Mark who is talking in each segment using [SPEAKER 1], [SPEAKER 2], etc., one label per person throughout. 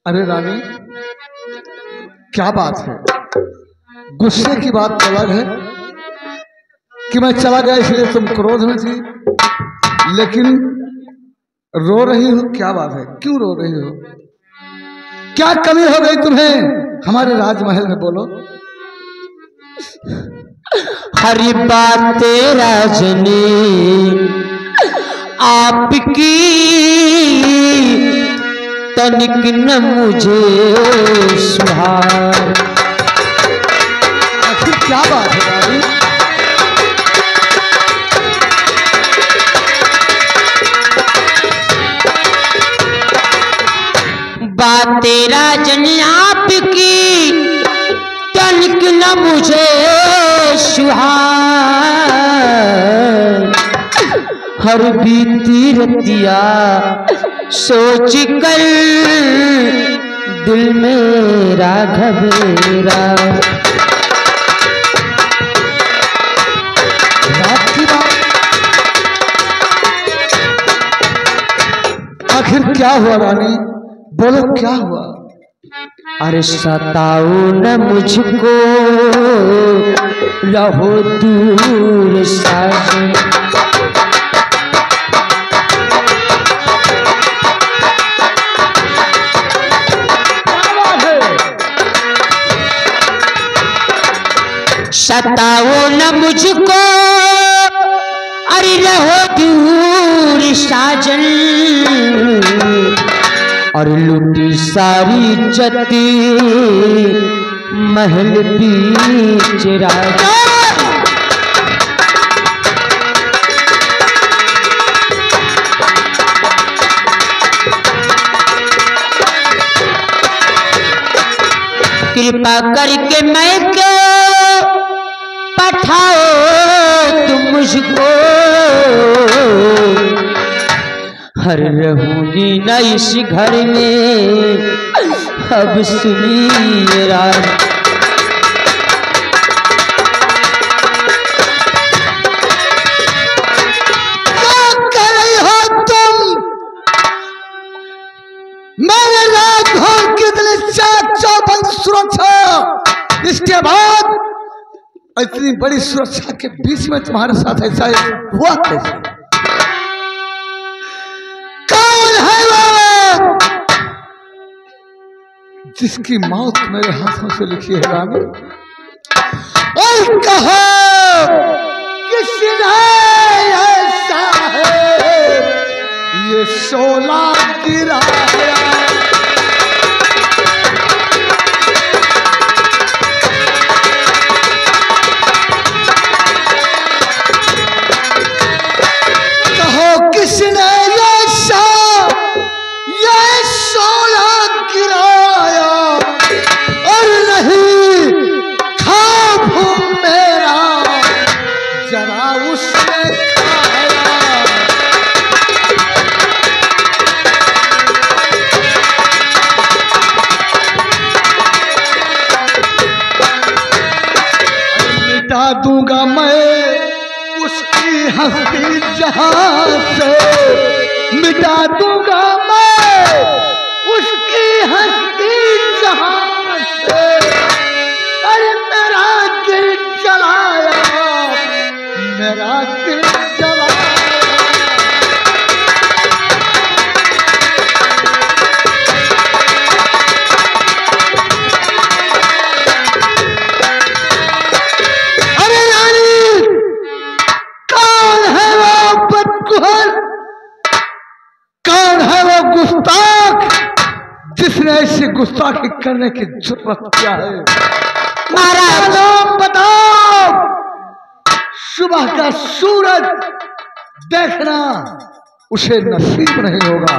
[SPEAKER 1] अरे रानी, क्या बात है? गुस्से की बात अलग है कि मैं चला गया इसलिए तुम क्रोध में थी, लेकिन रो रही हो, क्या बात है? क्यों रो रही हो? क्या कमी हो गई तुम्हें हमारे राजमहल में? बोलो।
[SPEAKER 2] हरी बात राजनी आपकी तनिक न मुझे सुहार।
[SPEAKER 1] आखिर क्या बात है रानी?
[SPEAKER 2] बात राजनी आपकी तनिक न मुझे सुहार। हर बीती रतिया सोच कर दिल मेरा घबरा।
[SPEAKER 1] आखिर क्या हुआ रानी? बोलो क्या हुआ?
[SPEAKER 2] अरे सताओ न मुझको रहो दूर साजन। सताओ न मुझको अरे रहो दूर साजन। और लूटी सारी इज्जती महल बीच राजा। कृपा करके मैं को पठाओ तुम मुझको। हर रहूंगी न इस घर में अब सुनिए राज।
[SPEAKER 1] क्या कर रही हो तुम? मैंने रात भर कितनी चाक चौबंद सुरक्षा, इसके बाद इतनी बड़ी सुरक्षा के बीच में तुम्हारे साथ ऐसा हुआ कैसे? जिसकी मौत मेरे हाथों से लिखी है रानी, और कहा किसने ऐसा है ये शोला गिराया। कहो किसने ऐसा ये शोला गिराया, और नहीं खाब मेरा जरा उसने खाया। मिटा दूंगा मैं उसकी हस्ती जहां से, मिटा दूंगा मैं उसकी हस्ती जहां से। अरे मेरा दिल जलाया, मेरा दिल जलाया। अरे रानी, कौन है वो बदकुहर? कौन है वो गुस्ताख जिसने ऐसी गुस्ताखी करने की जरूरत क्या है?
[SPEAKER 2] महाराज
[SPEAKER 1] नाम बताओ। सुबह का सूरज देखना उसे नसीब नहीं होगा।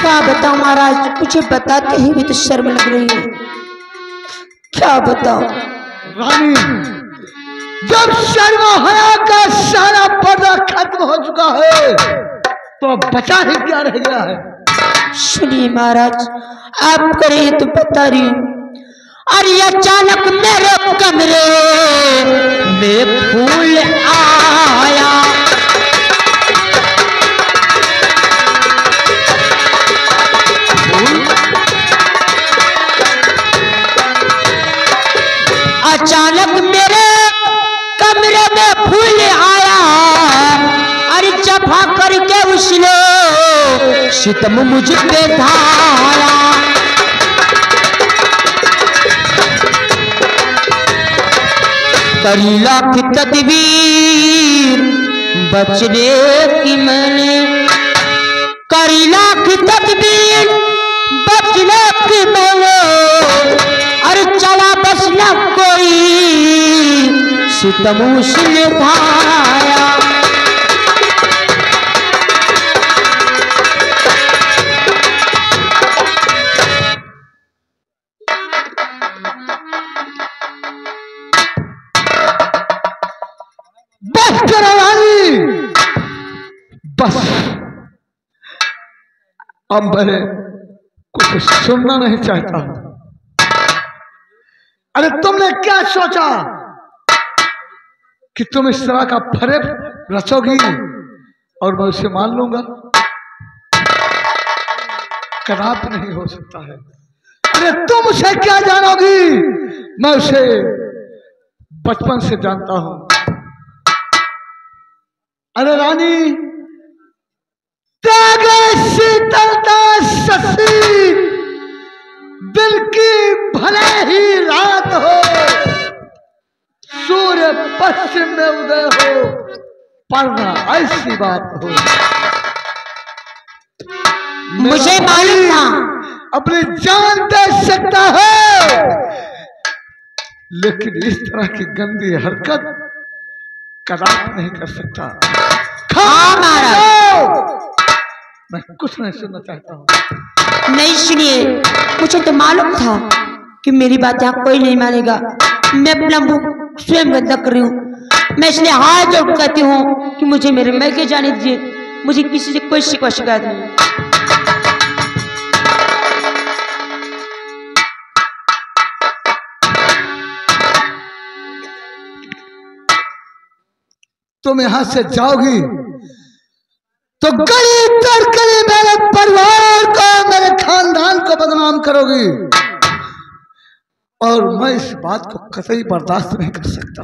[SPEAKER 2] क्या बताओ महाराज, मुझे बताते ही भी तो शर्म लग रही है। क्या बताओ
[SPEAKER 1] रानी, जब शर्म हया का सारा पर्दा खत्म हो चुका है तो बचा ही क्या रह गया है?
[SPEAKER 2] सुनिए महाराज, आप करिए तो बता रही हूँ। अरे अचानक मेरे कमरे में फूल आया। सितम मुझ पे धारा, करी लाख तदबीर बचने की मैंने, करी लाख तदबीर बचने की मैंने, अरे चला बस न कोई सितम उसने धारा।
[SPEAKER 1] बस अब मैं कुछ सुनना नहीं चाहता। अरे तुमने क्या सोचा कि तुम इस तरह का फरेब रचोगी और मैं उसे मान लूंगा? कदापि नहीं हो सकता है। अरे तुम उसे क्या जानोगी, मैं उसे बचपन से जानता हूं। अरे रानी, त्यागे शीतलता शशि, दिल की भले ही रात हो, सूर्य पश्चिम में उदय हो, पर ना ऐसी बात हो।
[SPEAKER 2] मुझे मालूम था
[SPEAKER 1] अपनी जान दे सकता है, लेकिन इस तरह की गंदी हरकत कदापि नहीं कर सकता। मैं कुछ नहीं सुनना चाहता हूँ।
[SPEAKER 2] नहीं सुनिए, मुझे तो मालूम था कि मेरी बात यहाँ कोई नहीं मानेगा। मैं अपना मुंह स्वयं गंदा कर रही हूँ। मैं इसलिए हाथ जोड़ कहती हूँ कि मुझे मेरे मैके जाने दीजिए। मुझे किसी से कोई शिकवा शिकायत नहीं।
[SPEAKER 1] तुम यहां से जाओगी तो गली दर गली मेरे परिवार को, मेरे खानदान को बदनाम करोगी, और मैं इस बात को कतई बर्दाश्त नहीं कर सकता।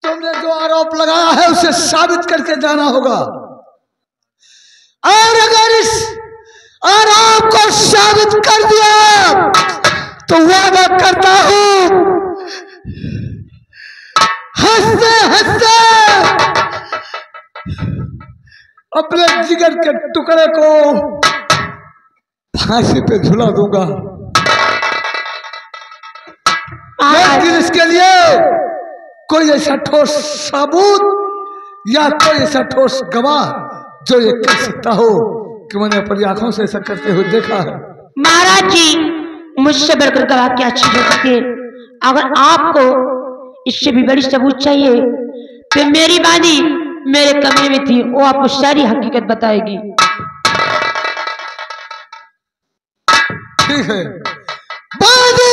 [SPEAKER 1] तुमने जो आरोप लगाया है उसे साबित करके जाना होगा, और अगर इस आरोप को साबित कर दिया तो वादा करता हूं हंसते हंसते अपने जिगर के टुकड़े को फांसी पे झुला दूंगा। लेकिन इसके लिए कोई ऐसा ठोस सबूत या कोई ऐसा ठोस गवाह जो ये कह सकता हो कि मैंने अपनी आंखों से ऐसा करते हुए देखा है।
[SPEAKER 2] महाराज जी, मुझसे बढ़कर गवाह क्या चीज हो सकती है? अगर आपको इससे भी बड़ी सबूत चाहिए तो मेरी बानी मेरे कमरे में थी, वो आपको सारी हकीकत बताएगी।
[SPEAKER 1] ठीक है बानी।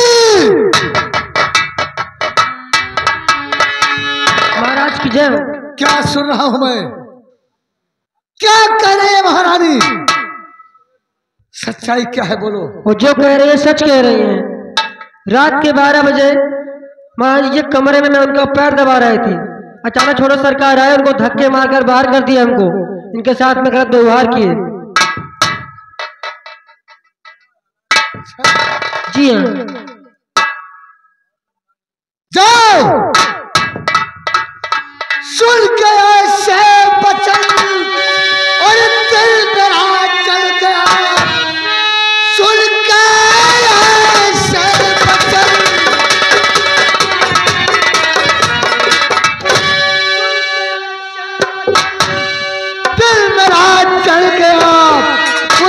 [SPEAKER 2] महाराज की जय।
[SPEAKER 1] क्या सुन रहा हूं मैं? क्या कह रहे हैं महारानी? सच्चाई क्या है बोलो।
[SPEAKER 3] वो जो कह रही है सच कह रही है। रात के 12 बजे महाराज जी कमरे में मैं उनका पैर दबा रही थी। अचानक छोड़ो सरकार आए, उनको धक्के मारकर बाहर कर दिया। हमको इनके साथ में गलत व्यवहार किए। जी हाँ।
[SPEAKER 1] जाओ सुन के ऐसे बचन और दिल मेरा चल गया। सुन के ऐसे बचन दिल मेरा चल गया।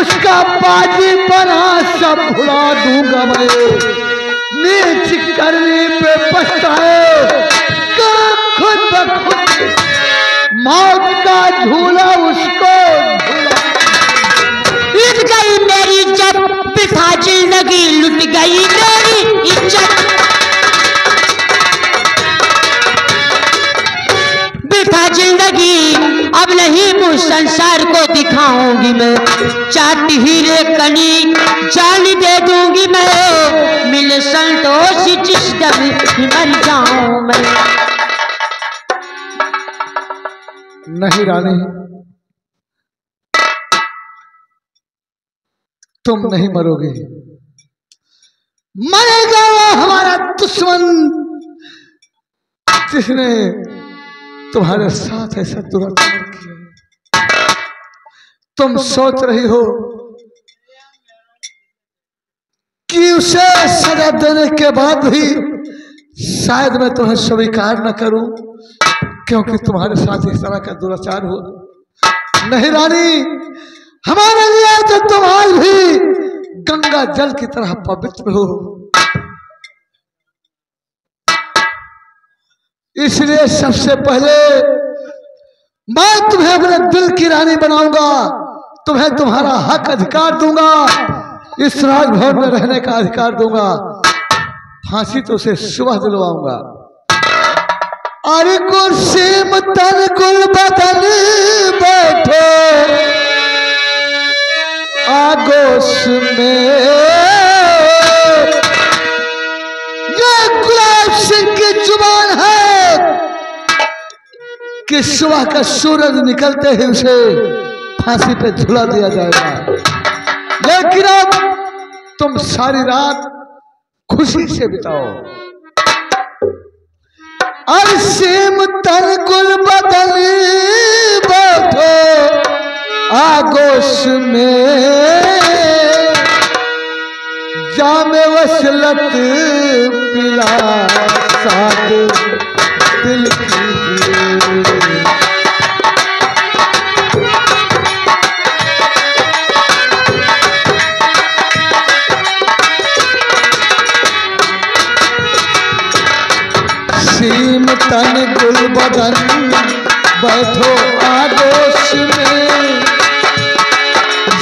[SPEAKER 1] उसका बाजी बना सब भुला दूंगा मैं। नीच करने पे पछताए खुद ब खुद मौत का झूला उसको
[SPEAKER 2] लुट गई मेरी इज्जत, पिता जिंदगी लुट गई मेरी इज्जत। बिता जिंदगी अब नहीं मुझ संसार को दिखाऊंगी मैं। चाट हीरे कनी जान दे दूंगी मैं। मिले संतोष जिस दम मर जाऊं मैं।
[SPEAKER 1] नहीं रानी, तुम नहीं मरोगे, मरेगा वो हमारा दुश्मन जिसने तुम्हारे साथ ऐसा दुराचार किया। तुम सोच रही हो कि उसे सजा देने के बाद भी शायद मैं तुम्हें स्वीकार न करूं क्योंकि तुम्हारे साथ इस तरह का दुराचार हुआ। नहीं रानी, हमारे लिए तो तुम आज भी गंगा जल की तरह पवित्र हो। इसलिए सबसे पहले मैं तुम्हें अपने दिल की रानी बनाऊंगा, तुम्हें तुम्हारा हक अधिकार दूंगा, इस राजभवन में रहने का अधिकार दूंगा, फांसी तो उसे सुबह दिलवाऊंगा। अरे कुर्सी तन कुल बदन बैठो आगोश में, ये गुलाब सिंह की जुबान है कि सुबह का सूरज निकलते ही उसे फांसी पे झुला दिया जाएगा। लेकिन अब तुम सारी रात खुशी से बिताओ। असीम तन कुल बदल बैठो आगोश में, जामे वसलत पिला साथ दिल की। सीम तन गुल बदन बैठो आगोश में,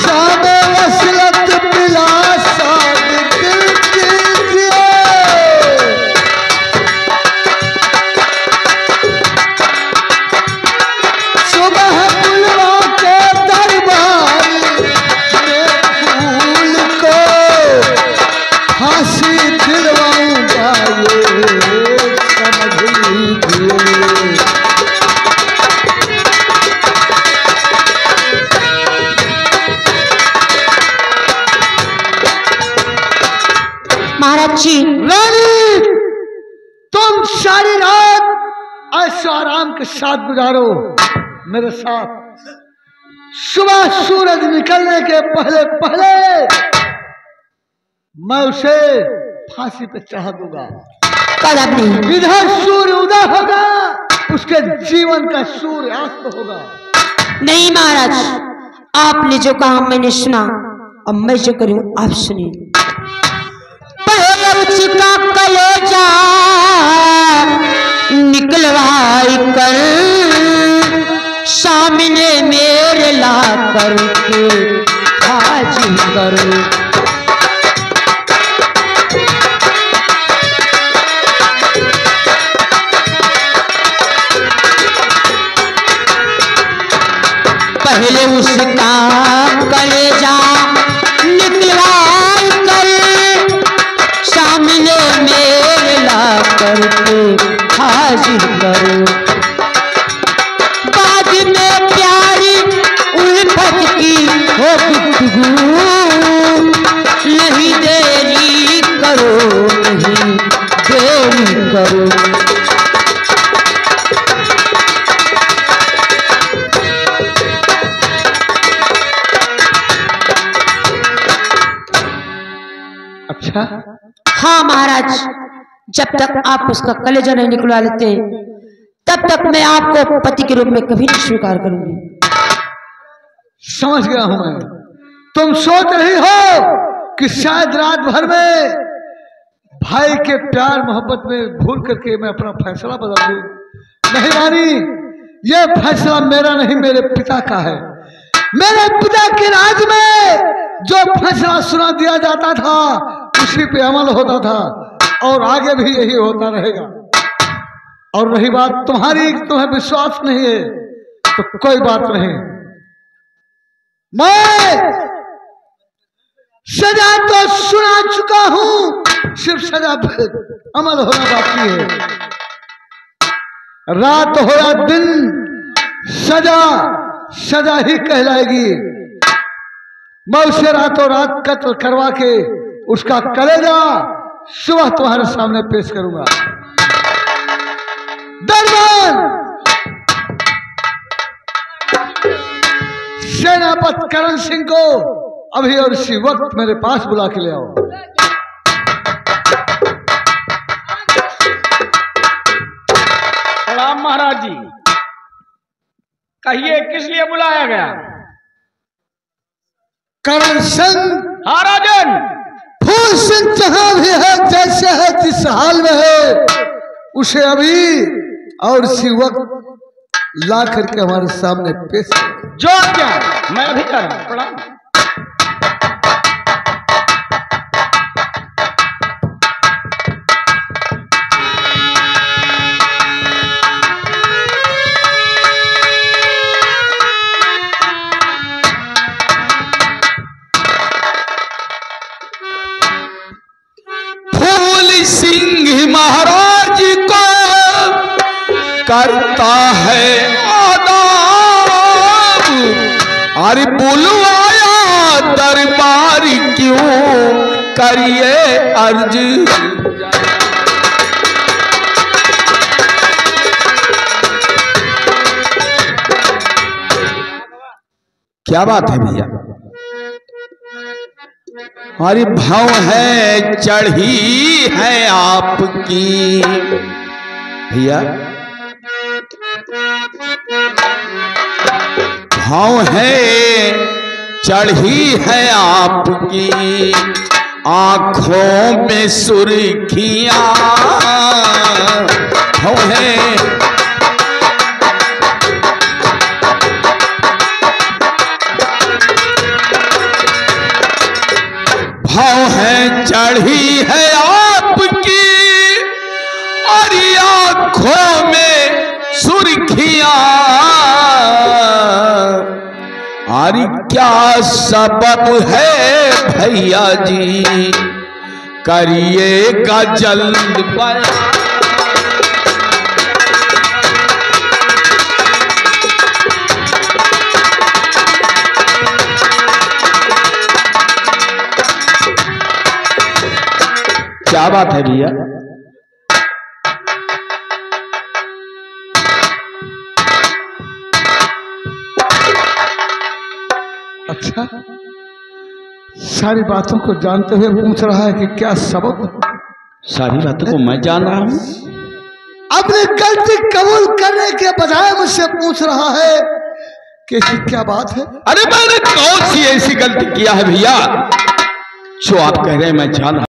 [SPEAKER 1] जामे वसलत पिला साथ दिल कीजिए। सुबह बुलवा के दरबार में फूल को फांसी दिलवाऊंगा, ये समझ लीजिए।
[SPEAKER 2] महाराज जी,
[SPEAKER 1] रानी, तुम सारी रात ऐशो आराम के साथ गुजारो मेरे साथ। सुबह सूरज निकलने के पहले पहले मैं उसे फांसी पे चढ़ा दूंगा। इधर सूर्य उदय होगा, उसके जीवन का सूर्य अस्त होगा।
[SPEAKER 2] नहीं महाराज, आपने जो कहा मैंने सुना, अब मैं जो करूं आप सुनिए। पहले उसका कलेजा निकलवाई कर, सामने मेरे ला करके हाजिर कर। पहले उसका कलेजा निकलवाई कर, सामने मेरे ला करके हाजिर करो। बाद में प्यारी उल्फत की हो गुफ्तगू, नहीं देरी करो, नहीं देरी करो।
[SPEAKER 1] अच्छा,
[SPEAKER 2] हाँ महाराज, जब तक आप उसका कलेजा नहीं निकलवा लेते तब तक मैं आपको पति के रूप में कभी नहीं स्वीकार करूंगी।
[SPEAKER 1] समझ गया हूं मैं। तुम सोच रही हो कि शायद रात भर में भाई के प्यार मोहब्बत में भूल करके मैं अपना फैसला बदल दूं। नहीं रानी, यह फैसला मेरा नहीं, मेरे पिता का है। मेरे पिता के राज में जो फैसला सुना दिया जाता था उसी पे अमल होता था और आगे भी यही होता रहेगा। और रही बात तुम्हारी, तुम्हें विश्वास नहीं है तो कोई बात नहीं, मैं सजा तो सुना चुका हूं, सिर्फ सजा पे अमल होना बाकी है। रात हो या दिन, सजा सजा ही कहलाएगी। मैं उसे रातों रात कत्ल करवा के उसका कलेजा सुबह तुम्हारे सामने पेश करूंगा। दरबार सेनापति करण सिंह को अभी और इसी वक्त मेरे पास बुला के ले आओ।
[SPEAKER 4] प्रणाम महाराज जी, कहिए किस लिए बुलाया गया?
[SPEAKER 1] करण सिंह।
[SPEAKER 4] हाँ राजन।
[SPEAKER 1] फूल सिंह जहां भी है, जैसे है, जिस हाल में है, उसे अभी और इसी वक्त ला करके हमारे सामने पेश करो।
[SPEAKER 4] जो क्या मैं अभी कर रहा हूं। प्रणाम।
[SPEAKER 5] सिंह महाराज को करता है आदाब, अरे बुलवाया दरबार क्यों करिए अर्ज। क्या बात है भैया? हमारी भाव है चढ़ी है आपकी भैया, भाव है चढ़ी है आपकी, आंखों में सुर्खियां भाव है। भाव है चढ़ी है आपकी और आंखों में सुर्खियां, अरे क्या सबब है भैया जी करिएगा जल्द बयान। क्या बात है भैया?
[SPEAKER 1] अच्छा, सारी बातों को जानते हुए पूछ रहा है कि क्या सबब?
[SPEAKER 5] सारी बातों को मैं जान रहा हूं।
[SPEAKER 1] अपनी गलती कबूल करने के बजाय मुझसे पूछ रहा है कि क्या बात है?
[SPEAKER 5] अरे मैंने कौन सी ऐसी गलती किया है भैया जो आप कह रहे हैं मैं जान रहा हूं?